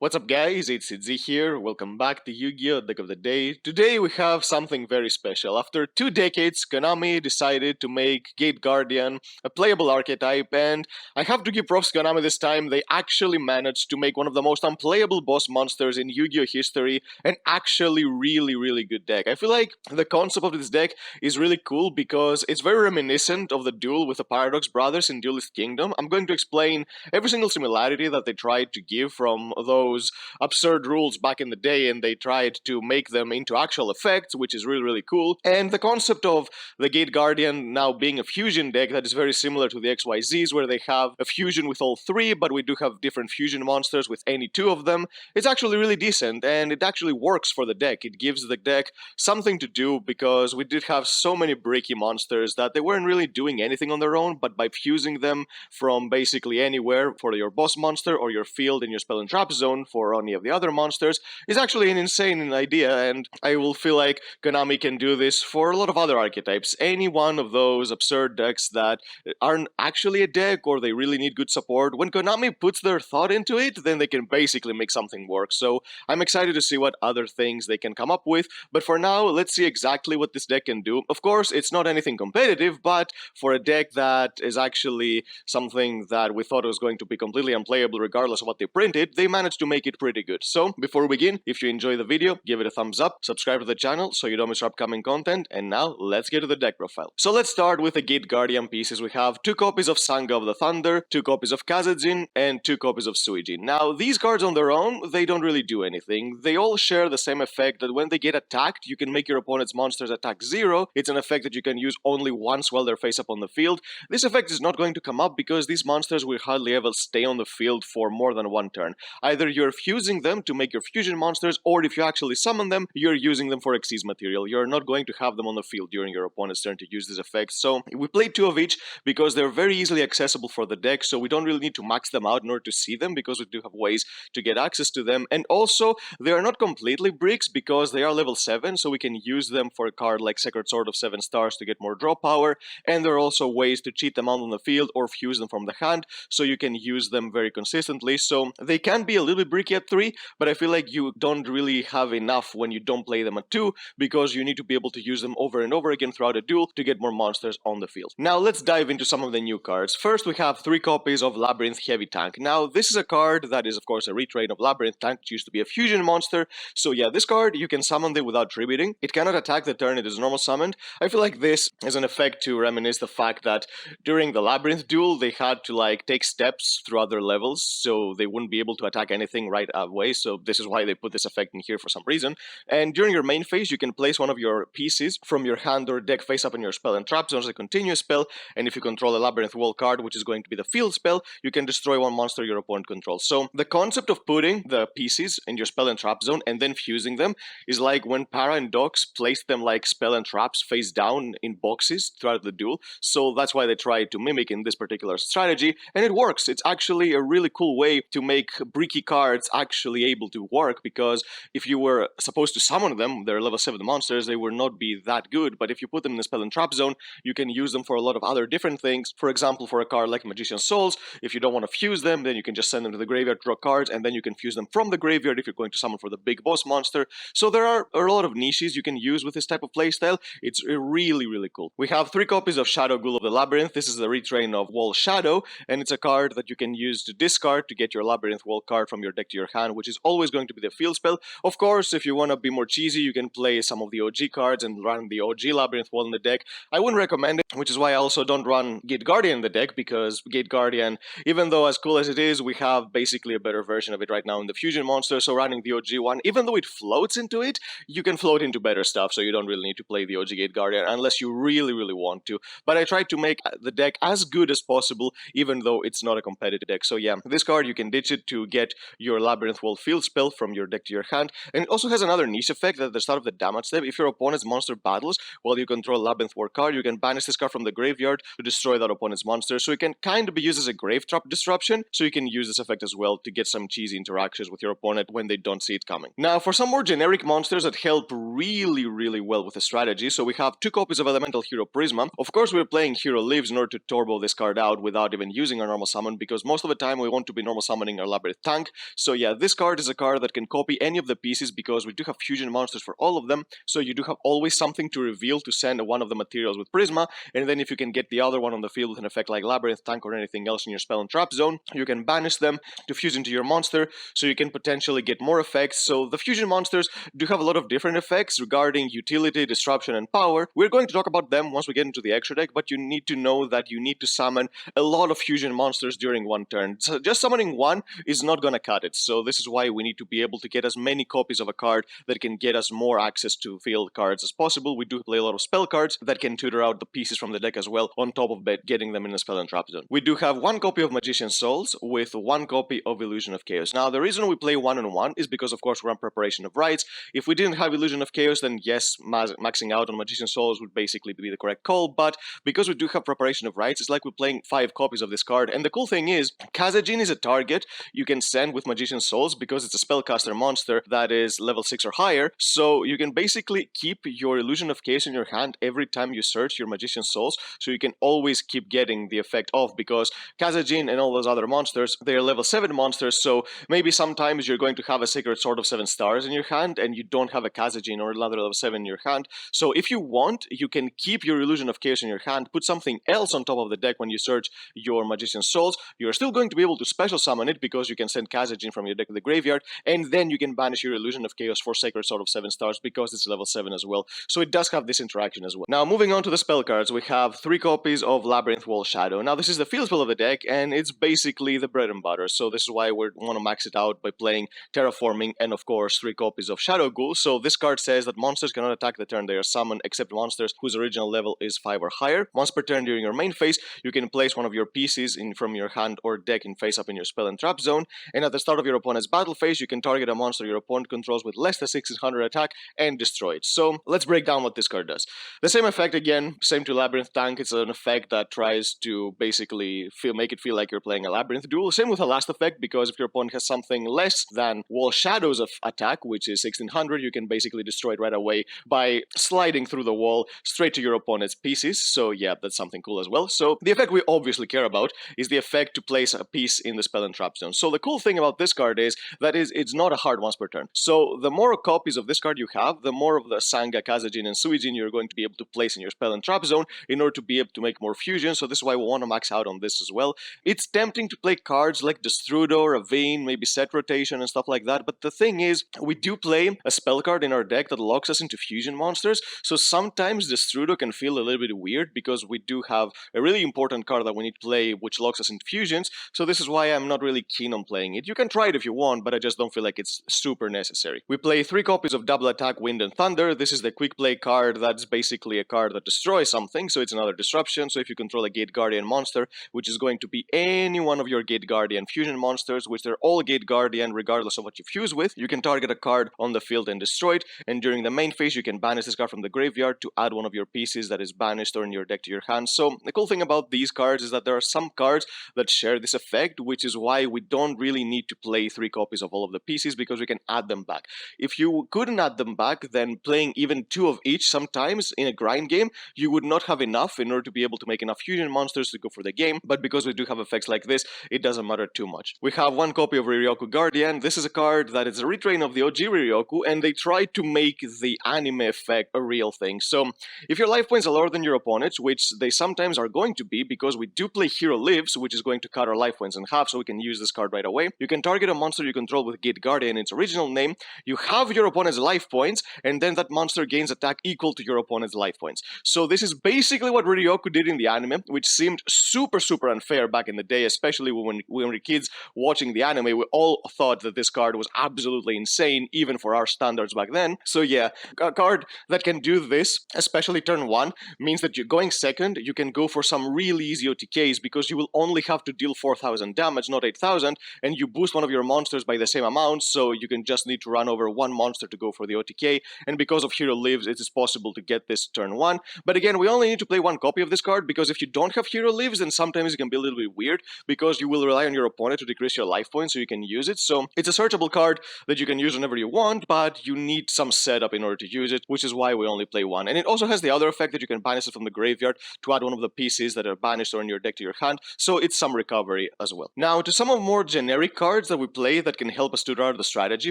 What's up guys, it's Suijin here, welcome back to Yu-Gi-Oh! Deck of the Day. Today we have something very special. After 2 decades, Konami decided to make Gate Guardian a playable archetype, and I have to give props to Konami this time. They actually managed to make one of the most unplayable boss monsters in Yu-Gi-Oh! History an actually really good deck. I feel like the concept of this deck is really cool because it's very reminiscent of the duel with the Paradox Brothers in Duelist Kingdom. I'm going to explain every single similarity that they tried to give from those absurd rules back in the day, and they tried to make them into actual effects, which is really cool. And the concept of the Gate Guardian now being a fusion deck that is very similar to the XYZs, where they have a fusion with all three, but we do have different fusion monsters with any two of them. It's actually really decent, and it actually works for the deck. It gives the deck something to do, because we did have so many bricky monsters that they weren't really doing anything on their own, but by fusing them from basically anywhere for your boss monster or your field and your spell and trap zone for any of the other monsters is actually an insane idea, and I will feel like Konami can do this for a lot of other archetypes. Any one of those absurd decks that aren't actually a deck or they really need good support, when Konami puts their thought into it, then they can basically make something work. So I'm excited to see what other things they can come up with, but for now, let's see exactly what this deck can do. Of course, it's not anything competitive, but for a deck that is actually something that we thought was going to be completely unplayable regardless of what they printed, they managed to make it pretty good. So before we begin, if you enjoy the video, give it a thumbs up, subscribe to the channel so you don't miss our upcoming content, and now let's get to the deck profile. So let's start with the Gate Guardian pieces. We have 2 copies of Sanga of the Thunder, 2 copies of Kazejin, and 2 copies of Suijin. Now these cards on their own, they don't really do anything. They all share the same effect that when they get attacked, you can make your opponent's monsters attack 0. It's an effect that you can use only once while they're face up on the field. This effect is not going to come up because these monsters will hardly ever stay on the field for more than 1 turn. Either you're fusing them to make your fusion monsters, or if you actually summon them, you're using them for Xyz material. You're not going to have them on the field during your opponent's turn to use this effect. So we played 2 of each because they're very easily accessible for the deck, so we don't really need to max them out in order to see them, because we do have ways to get access to them. And also, they are not completely bricks because they are level 7, so we can use them for a card like Sacred Sword of 7 stars to get more draw power, and there are also ways to cheat them out on the field or fuse them from the hand, so you can use them very consistently. So they can be a little bit bricky at 3, but I feel like you don't really have enough when you don't play them at 2, because you need to be able to use them over and over again throughout a duel to get more monsters on the field. Now let's dive into some of the new cards. First, we have 3 copies of Labyrinth Heavy Tank. Now this is a card that is of course a retrain of Labyrinth Tank, which used to be a fusion monster. So yeah, this card you can summon it without tributing. It cannot attack the turn it is normal summoned. I feel like this is an effect to reminisce the fact that during the Labyrinth duel they had to like take steps through other levels, so they wouldn't be able to attack anything right away. So this is why they put this effect in here for some reason. And during your main phase, you can place one of your pieces from your hand or deck face up in your spell and trap zone as a continuous spell, and if you control a Labyrinth Wall card, which is going to be the field spell, you can destroy 1 monster your opponent controls. So the concept of putting the pieces in your spell and trap zone and then fusing them is like when Para and Dox placed them like spell and traps face down in boxes throughout the duel. So that's why they tried to mimic in this particular strategy, and it works. It's actually a really cool way to make bricky cards actually able to work, because if you were supposed to summon them, they're level 7 monsters, they would not be that good, but if you put them in the spell and trap zone, you can use them for a lot of other different things. For example, for a card like Magician's Souls, if you don't want to fuse them, then you can just send them to the graveyard, draw cards, and then you can fuse them from the graveyard if you're going to summon for the big boss monster. So there are a lot of niches you can use with this type of playstyle. It's really cool. We have 3 copies of Shadow Ghoul of the Labyrinth. This is the retrain of Wall Shadow, and it's a card that you can use to discard to get your Labyrinth Wall card from your deck to your hand, which is always going to be the field spell. Of course, if you want to be more cheesy, you can play some of the OG cards and run the OG Labyrinth Wall in the deck. I wouldn't recommend it, which is why I also don't run Gate Guardian in the deck, because Gate Guardian, even though as cool as it is, we have basically a better version of it right now in the fusion monster, so running the OG one, even though it floats into it, you can float into better stuff, so you don't really need to play the OG Gate Guardian unless you really want to. But I tried to make the deck as good as possible, even though it's not a competitive deck. So yeah, this card you can ditch it to get your Labyrinth Wall field spell from your deck to your hand, and it also has another niche effect at the start of the damage step. If your opponent's monster battles while you control Labyrinth War card, you can banish this card from the graveyard to destroy that opponent's monster, so it can kind of be used as a grave trap disruption, so you can use this effect as well to get some cheesy interactions with your opponent when they don't see it coming. Now for some more generic monsters that help really well with the strategy, so we have 2 copies of Elemental Hero Prisma. Of course we're playing Hero Lives in order to turbo this card out without even using our normal summon, because most of the time we want to be normal summoning our Labyrinth Tank, So yeah, this card is a card that can copy any of the pieces because we do have fusion monsters for all of them, so you do have always something to reveal to send one of the materials with Prisma, and then if you can get the other one on the field with an effect like Labyrinth, Tank, or anything else in your spell and trap zone, you can banish them to fuse into your monster, so you can potentially get more effects. So the fusion monsters do have a lot of different effects regarding utility, disruption, and power. We're going to talk about them once we get into the extra deck, but you need to know that you need to summon a lot of fusion monsters during one turn. So just summoning one is not gonna cut it, so this is why we need to be able to get as many copies of a card that can get us more access to field cards as possible. We do play a lot of spell cards that can tutor out the pieces from the deck as well, on top of getting them in a spell and trap zone. We do have one copy of Magician's Souls with one copy of Illusion of Chaos. Now, the reason we play 1-on-1 is because, of course, we're on Preparation of Rites. If we didn't have Illusion of Chaos, then yes, maxing out on Magician's Souls would basically be the correct call, but because we do have Preparation of Rites, it's like we're playing 5 copies of this card, and the cool thing is, Kazejin is a target you can send with Magician's Souls because it's a spellcaster monster that is level 6 or higher, so you can basically keep your Illusion of Chaos in your hand every time you search your Magician's Souls, so you can always keep getting the effect off, because Kazejin and all those other monsters, they're level 7 monsters, so maybe sometimes you're going to have a Sacred Sword of 7 stars in your hand, and you don't have a Kazejin or another level 7 in your hand, so if you want, you can keep your Illusion of Chaos in your hand, put something else on top of the deck when you search your Magician's Souls. You're still going to be able to special summon it because you can send Kazejin from your deck to the graveyard, and then you can banish your Illusion of Chaos for Sacred Sword of 7 stars because it's level 7 as well. So it does have this interaction as well. Now, moving on to the spell cards, we have 3 copies of Labyrinth Wall Shadow. Now, this is the field spell of the deck, and it's basically the bread and butter. So this is why we want to max it out by playing Terraforming and, of course, 3 copies of Shadow Ghoul. So this card says that monsters cannot attack the turn they are summoned except monsters whose original level is 5 or higher. Once per turn during your main phase, you can place one of your pieces from your hand or deck in face up in your spell and trap zone, and at the start of your opponent's battle phase, you can target a monster your opponent controls with less than 1600 attack and destroy it. So let's break down what this card does. The same effect again, same to Labyrinth Tank. It's an effect that tries to basically make it feel like you're playing a Labyrinth duel. Same with the last effect, because if your opponent has something less than Wall Shadows of attack, which is 1600, you can basically destroy it right away by sliding through the wall straight to your opponent's pieces. So yeah, that's something cool as well. So the effect we obviously care about is the effect to place a piece in the spell and trap zone. So the cool thing about this card is that it's not a hard once per turn. So the more copies of this card you have, the more of the Sanga, Kazejin, and Suijin you're going to be able to place in your spell and trap zone in order to be able to make more fusion. So this is why we want to max out on this as well. It's tempting to play cards like Destrudo, Ravine, maybe Set Rotation and stuff like that, but the thing is, we do play a spell card in our deck that locks us into fusion monsters, so sometimes Destrudo can feel a little bit weird because we do have a really important card that we need to play which locks us into fusions, so this is why I'm not really keen on playing it. You can try it if you want, but I just don't feel like it's super necessary. We play 3 copies of Double Attack, Wind and Thunder. This is the quick play card that's basically a card that destroys something, so it's another disruption. So if you control a Gate Guardian monster, which is going to be any one of your Gate Guardian fusion monsters, which they're all Gate Guardian regardless of what you fuse with, you can target a card on the field and destroy it, and during the main phase you can banish this card from the graveyard to add one of your pieces that is banished or in your deck to your hand. So the cool thing about these cards is that there are some cards that share this effect, which is why we don't really need to play 3 copies of all of the pieces, because we can add them back. If you couldn't add them back, then playing even 2 of each sometimes in a grind game, you would not have enough in order to be able to make enough fusion monsters to go for the game, but because we do have effects like this, it doesn't matter too much. We have 1 copy of Riryoku Guardian. This is a card that is a retrain of the OG Riryoku, and they try to make the anime effect a real thing. So if your life points are lower than your opponent's, which they sometimes are going to be because we do play Hero Lives, which is going to cut our life points in half, so we can use this card right away. You can target a monster you control with Gate Guardian, its original name, you have your opponent's life points, and then that monster gains attack equal to your opponent's life points. So this is basically what Riryoku did in the anime, which seemed super unfair back in the day, especially when we were kids watching the anime. We all thought that this card was absolutely insane, even for our standards back then. So yeah, a card that can do this, especially turn 1, means that you're going second, you can go for some really easy OTKs because you will only have to deal 4000 damage, not 8000, and you boost one of your monsters by the same amount, so you can just need to run over 1 monster to go for the OTK, and because of Hero Lives, it is possible to get this turn 1. But again, we only need to play 1 copy of this card, because if you don't have Hero Lives, then sometimes it can be a little bit weird, because you will rely on your opponent to decrease your life points so you can use it. So it's a searchable card that you can use whenever you want, but you need some setup in order to use it, which is why we only play 1. And it also has the other effect that you can banish it from the graveyard to add one of the pieces that are banished or in your deck to your hand, so it's some recovery as well. Now, to some of more generic cards cards that we play that can help us to start the strategy.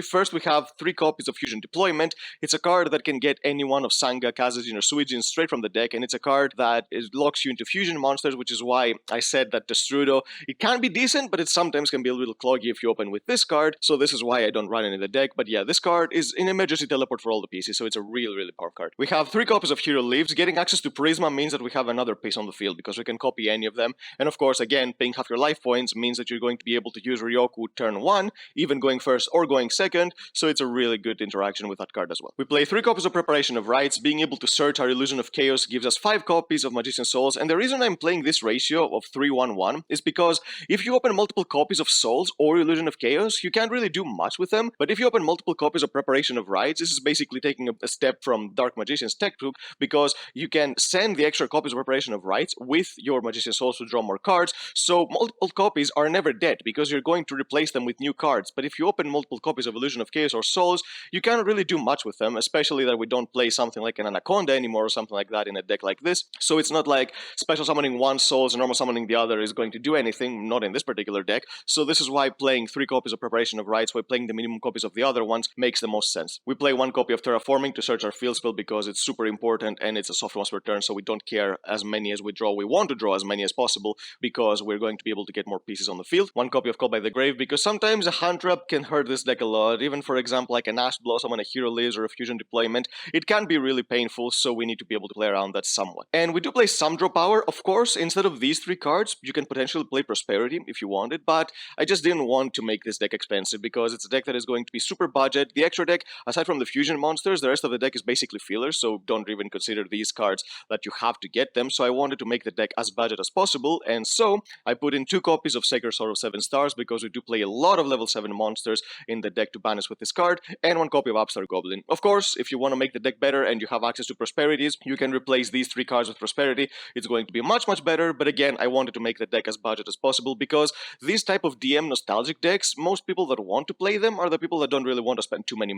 First, we have 3 copies of Fusion Deployment. It's a card that can get any one of Sanga, Kazejin, or Suijin straight from the deck, and it's a card that locks you into fusion monsters, which is why I said that Destrudo, it can be decent, but it sometimes can be a little cloggy if you open with this card, so this is why I don't run it in the deck. But yeah, this card is an emergency teleport for all the pieces, so it's a really powerful card. We have 3 copies of Hero Leaves. Getting access to Prisma means that we have another piece on the field, because we can copy any of them, and of course, again, paying half your life points means that you're going to be able to use Ryoku turn 1, even going first or going second, so it's a really good interaction with that card as well. We play 3 copies of Preparation of Rites. Being able to search our Illusion of Chaos gives us 5 copies of Magician Souls, and the reason I'm playing this ratio of 3-1-1 is because if you open multiple copies of Souls or Illusion of Chaos, you can't really do much with them, but if you open multiple copies of Preparation of Rites, this is basically taking a step from Dark Magician's textbook, because you can send the extra copies of Preparation of Rites with your Magician Souls to draw more cards, so multiple copies are never dead, because you're going to replace them with new cards. But if you open multiple copies of Illusion of Chaos or Souls, you can't really do much with them, especially that we don't play something like an Anaconda anymore or something like that in a deck like this, so it's not like special summoning one Souls and normal summoning the other is going to do anything, not in this particular deck, so this is why playing 3 copies of Preparation of Rites while playing the minimum copies of the other ones makes the most sense. We play 1 copy of Terraforming to search our field spell because it's super important and it's a soft once per turn, so we don't care as many as we draw. We want to draw as many as possible because we're going to be able to get more pieces on the field. 1 copy of Call by the Grave because sometimes a hand trap can hurt this deck a lot, even for example like an Ash Blossom on a Hero Lives or a Fusion Deployment. It can be really painful, so we need to be able to play around that somewhat. And we do play some draw power, of course. Instead of these 3 cards, you can potentially play Prosperity if you wanted, but I just didn't want to make this deck expensive because it's a deck that is going to be super budget. The extra deck, aside from the fusion monsters, the rest of the deck is basically fillers, so don't even consider these cards that you have to get them. So I wanted to make the deck as budget as possible, and so I put in 2 copies of Sacred Sword of 7 Stars because we do play a lot of level 7 monsters in the deck to banish with this card, and 1 copy of Upstart Goblin. Of course, if you want to make the deck better and you have access to Prosperities, you can replace these 3 cards with Prosperity. It's going to be much better, but again, I wanted to make the deck as budget as possible because these type of DM nostalgic decks, most people that want to play them are the people that don't really want to spend too much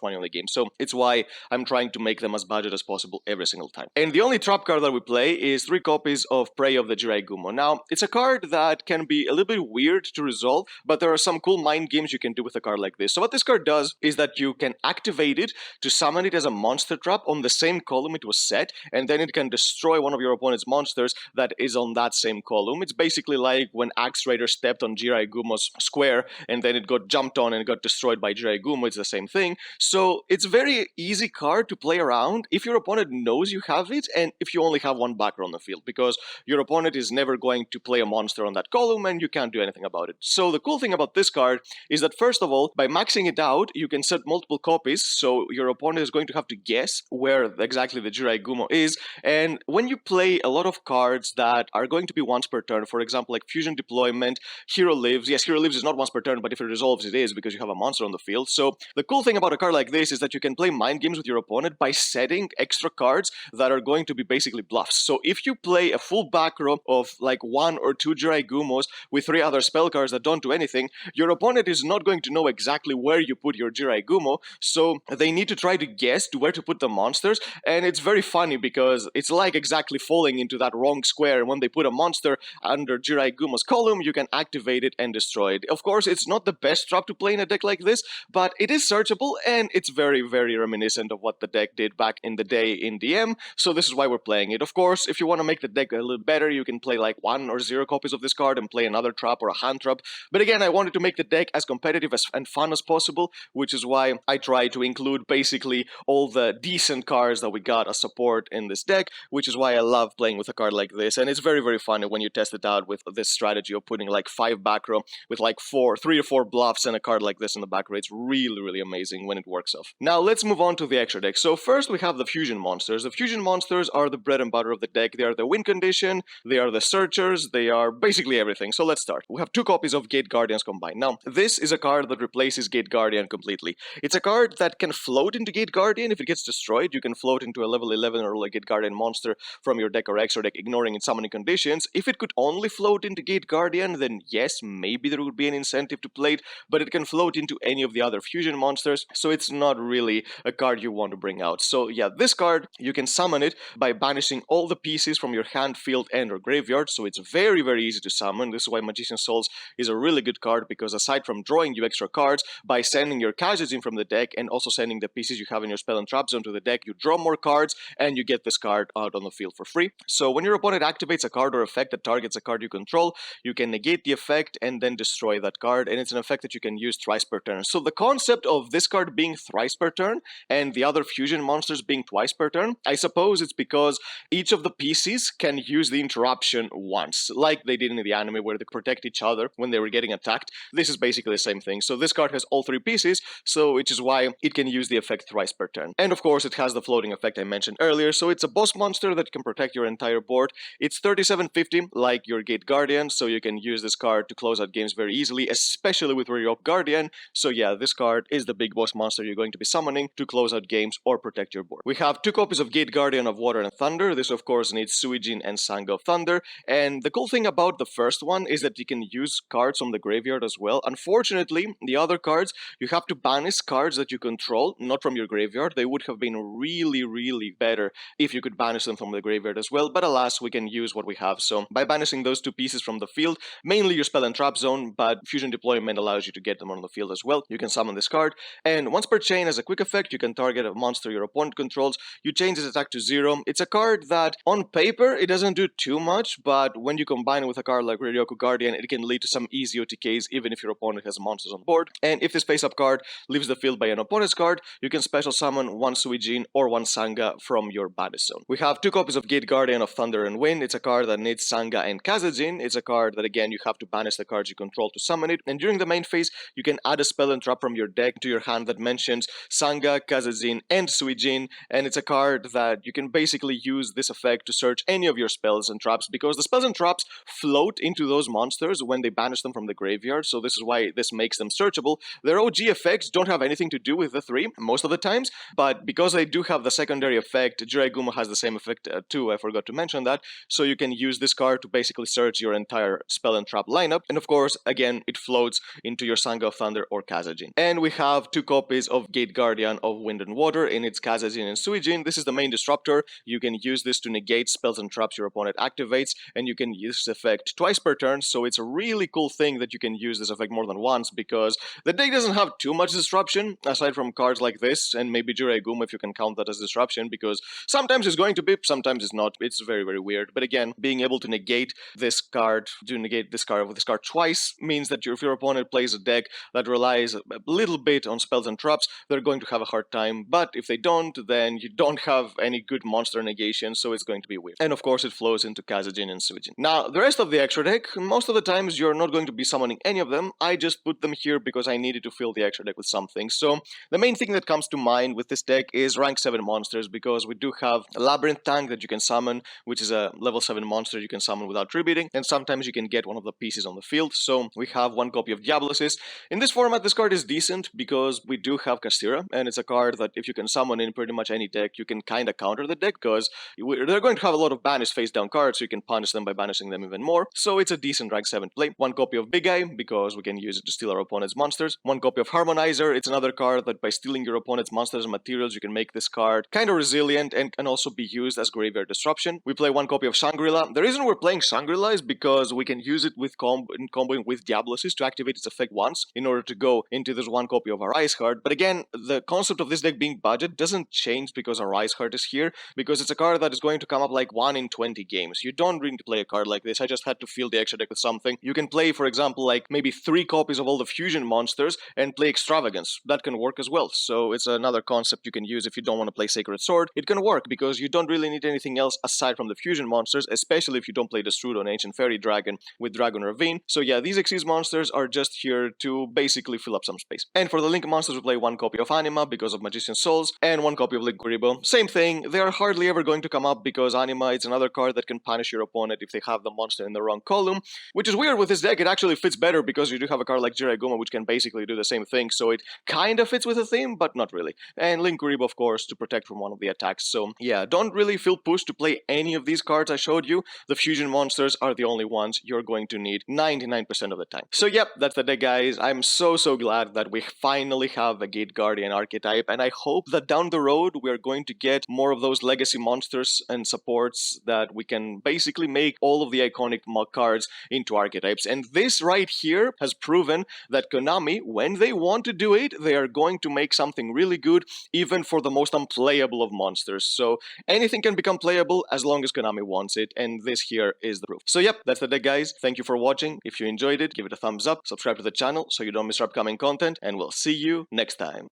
money on the game, so it's why I'm trying to make them as budget as possible every single time. And the only trap card that we play is 3 copies of Prey of the Jirai Gumo. Now, it's a card that can be a little bit weird to resolve, but there are some cool mind games you can do with a card like this. So what this card does is that you can activate it to summon it as a monster trap on the same column it was set, and then it can destroy one of your opponent's monsters that is on that same column. It's basically like when Axe Raider stepped on Jirai Gumo's square and then it got jumped on and got destroyed by Jirai Gumo. It's the same thing. So it's a very easy card to play around if your opponent knows you have it and if you only have 1 backer on the field, because your opponent is never going to play a monster on that column and you can't do anything about it. So the cool thing about this card is that first of all, by maxing it out, you can set multiple copies, so your opponent is going to have to guess where exactly the Jirai Gumo is, and when you play a lot of cards that are going to be once per turn, for example like Fusion Deployment, Hero Lives, yes, Hero Lives is not once per turn, but if it resolves it is because you have a monster on the field. So the cool thing about a card like this is that you can play mind games with your opponent by setting extra cards that are going to be basically bluffs. So if you play a full back row of like 1 or 2 Jirai Gumos with 3 other spell cards that don't do anything, your opponent is not going to know exactly where you put your Jirai Gumo, so they need to try to guess to where to put the monsters, and it's very funny because it's like exactly falling into that wrong square. When they put a monster under Jirai Gumo's column, you can activate it and destroy it. Of course, it's not the best trap to play in a deck like this, but it is searchable and it's very reminiscent of what the deck did back in the day in DM, so this is why we're playing it. Of course, if you want to make the deck a little better, you can play like 1 or 0 copies of this card and play another trap or a hand trap, but again, I wanted to make the deck as competitive and fun as possible, which is why I try to include basically all the decent cards that we got as support in this deck, which is why I love playing with a card like this, and it's very funny when you test it out with this strategy of putting like 5 back row with like 3 or 4 bluffs and a card like this in the back row. It's really amazing when it works off. Now let's move on to the extra deck. So first we have the fusion monsters. The fusion monsters are the bread and butter of the deck. They are the win condition, they are the searchers, they are basically everything. So let's start. We have 2 copies of Gate Guardians combined. Now this is a card that replaces Gate Guardian completely. It's a card that can float into Gate Guardian. If it gets destroyed, you can float into a level 11 or like Gate Guardian monster from your deck or extra deck, ignoring its summoning conditions. If it could only float into Gate Guardian, then yes, maybe there would be an incentive to play it, but it can float into any of the other fusion monsters, so it's not really a card you want to bring out. So yeah, this card, you can summon it by banishing all the pieces from your hand, field, and or graveyard, so it's very easy to summon. This is why Magician Souls is a really good card card because aside from drawing you extra cards, by sending your Kazejin from the deck and also sending the pieces you have in your spell and trap zone to the deck, you draw more cards and you get this card out on the field for free. So when your opponent activates a card or effect that targets a card you control, you can negate the effect and then destroy that card, and it's an effect that you can use thrice per turn. So the concept of this card being thrice per turn and the other fusion monsters being twice per turn, I suppose it's because each of the PCs can use the interruption once, like they did in the anime where they protect each other when they were getting attacked. This is basically the same thing. So this card has all three pieces, so which is why it can use the effect thrice per turn. And of course it has the floating effect I mentioned earlier, so it's a boss monster that can protect your entire board. It's 3750 like your Gate Guardian, so you can use this card to close out games very easily, especially with Ryok Guardian. So yeah, this card is the big boss monster you're going to be summoning to close out games or protect your board. We have two copies of Gate Guardian of Water and Thunder. This of course needs Suijin and Sanga of Thunder, and the cool thing about the first one is that you can use cards from the graveyard as well. Unfortunately, the other cards, you have to banish cards that you control, not from your graveyard. They would have been really better if you could banish them from the graveyard as well, but alas, we can use what we have. So by banishing those two pieces from the field, mainly your spell and trap zone, but fusion deployment allows you to get them on the field as well. You can summon this card, and once per chain as a quick effect, you can target a monster your opponent controls. You change its attack to 0. It's a card that on paper it doesn't do too much, but when you combine it with a card like Ryok Guardian, it can lead to some easy OTKs even if your opponent has monsters on board. And if this face-up card leaves the field by an opponent's card, you can special summon one Suijin or one Sanga from your banish zone. We have two copies of Gate Guardian of Thunder and Wind. It's a card that needs Sanga and Kazejin. It's a card that again you have to banish the cards you control to summon it, and during the main phase you can add a spell and trap from your deck to your hand that mentions Sanga, Kazejin, and Suijin, and it's a card that you can basically use this effect to search any of your spells and traps, because the spells and traps float into those monsters when they banish them from the graveyard, so this is why this makes them searchable. Their OG effects don't have anything to do with the three most of the times, but because they do have the secondary effect, Jiraiguma has the same effect too, I forgot to mention that, so you can use this card to basically search your entire spell and trap lineup, and of course, again, it floats into your Sanga of Thunder or Kazejin. And we have two copies of Gate Guardian of Wind and Water, and it's Kazejin and Suijin. This is the main disruptor. You can use this to negate spells and traps your opponent activates, and you can use this effect twice per turn, so it's a really cool thing that you can use this effect more than once, because the deck doesn't have too much disruption, aside from cards like this, and maybe Jiraiguma if you can count that as disruption, because sometimes it's going to be, sometimes it's not. It's very weird. But again, being able to negate this card, with this card twice, means that if your opponent plays a deck that relies a little bit on spells and traps, they're going to have a hard time, but if they don't, then you don't have any good monster negation, so it's going to be weird. And of course it flows into Kazejin and Suijin. Now, the rest of the extra deck, most of the times you're not going to be summoning any of them. I just put them here because I needed to fill the extra deck with something. So the main thing that comes to mind with this deck is rank 7 monsters, because we do have a Labyrinth Tank that you can summon, which is a level 7 monster you can summon without tributing, and sometimes you can get one of the pieces on the field. So we have one copy of Diablosis. In this format, this card is decent because we do have Castira, and it's a card that if you can summon in pretty much any deck, you can kind of counter the deck, because they're going to have a lot of banished face-down cards, so you can punish them by banishing them even more. So it's a decent rank 7 play. One copy of Big Eye, because we can use it to steal our opponent's monsters. One copy of Harmonizer. It's another card that by stealing your opponent's monsters and materials, you can make this card kind of resilient and can also be used as graveyard disruption. We play one copy of Shangri-La. The reason we're playing Shangri-La is because we can use it with comboing with Diablosis to activate its effect once in order to go into this one copy of Arise card. But again, the concept of this deck being budget doesn't change because Arise card is here, because it's a card that is going to come up like 1 in 20 games. You don't really play a card like this. I just had to fill the extra deck with something. You can play, for example, like maybe 3 copies of all the fusion monsters and play Extravagance. That can work as well. So it's another concept you can use if you don't want to play Sacred Sword. It can work because you don't really need anything else aside from the fusion monsters, especially if you don't play Destrudo and Ancient Fairy Dragon with Dragon Ravine. So yeah, these Xyz monsters are just here to basically fill up some space. And for the Link monsters, we play one copy of Anima because of Magician's Souls, and one copy of Link Kuribo. Same thing, they are hardly ever going to come up because Anima is another card that can punish your opponent if they have the monster in the wrong column, which is weird with this deck. It actually fits better because you do have a card like Jiraiguma which can basically do the same thing, so it kind of fits with the theme, but not really. And Link Kuribo, of course, to protect from one of the attacks. So yeah, don't really feel pushed to play any of these cards I showed you. The fusion monsters are the only ones you're going to need 99% of the time. So yep, that's the deck, guys. I'm so glad that we finally have a Gate Guardian archetype, and I hope that down the road we're going to get more of those legacy monsters and supports that we can basically make all of the iconic cards into archetypes. And this right here here has proven that Konami, when they want to do it, they are going to make something really good, even for the most unplayable of monsters. So anything can become playable as long as Konami wants it, and this here is the proof. So yep, that's the deck, guys. Thank you for watching. If you enjoyed it, give it a thumbs up, subscribe to the channel so you don't miss our upcoming content, and we'll see you next time.